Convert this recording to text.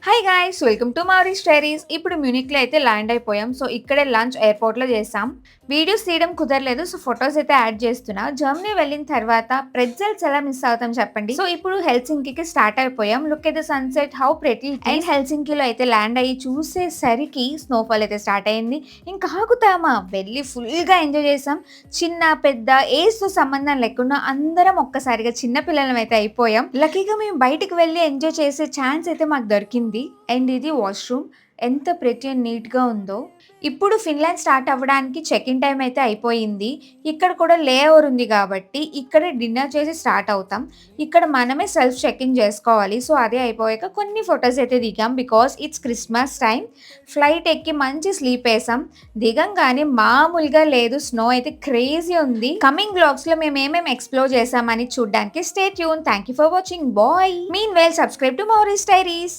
Hi guys welcome to Mouri stories. ఇప్పుడు మ్యూనిక్లో అయితే ల్యాండ్ అయిపోయాం. సో ఇక్కడే లంచ్ ఎయిర్పోర్ట్లో చేసాం. వీడియోస్ తీయడం కుదరలేదు. సో ఫొటోస్ అయితే యాడ్ చేస్తున్నా. జర్మనీ వెళ్ళిన తర్వాత ప్రెట్జెల్స్ ఎలా మిస్ అవుతాం చెప్పండి. సో ఇప్పుడు హెల్సింకికి స్టార్ట్ అయిపోయాం. Look at the sunset how pretty and హెల్సింకిలో అయితే ల్యాండ్ అయ్యి చూసేసరికి స్నోఫాల్ అయితే స్టార్ట్ అయింది. ఇంకా ఆగుతామా, వెళ్ళి ఫుల్గా ఎంజాయ్ చేసాం. చిన్న పెద్ద ఏజ్తో సంబంధం లేకుండా అందరం ఒక్కసారిగా చిన్న పిల్లలం అయితే అయిపోయాం. లక్కీగా మేము బయటికి వెళ్ళి ఎంజాయ్ చేసే ఛాన్స్ అయితే మాకు దొరికింది. అండ్ ఇది వాష్రూమ్ ఎంత ప్రెటీ అండ్ నీట్గా ఉందో. ఇప్పుడు ఫిన్లాండ్ స్టార్ట్ అవ్వడానికి చెక్ ఇన్ టైం అయితే అయిపోయింది. ఇక్కడ కూడా లే ఓవర్ ఉంది కాబట్టి ఇక్కడే డిన్నర్ చేసి స్టార్ట్ అవుతాం. ఇక్కడ మనమే సెల్ఫ్ చెక్ ఇన్ చేసుకోవాలి. సో అదే అయిపోయాక కొన్ని ఫొటోస్ అయితే దిగాం. Because it's Christmas time. Flight ఎక్కి మంచి స్లీప్ వేసాం. దిగంగానే మామూలుగా లేదు, స్నో అయితే క్రేజీ ఉంది. కమింగ్ బ్లాగ్స్లో మేము ఏమేమి ఎక్స్ప్లోర్ చేసామని చూడడానికి stay tune. Thank you for watching. Bye. Meanwhile subscribe to Mouri stories.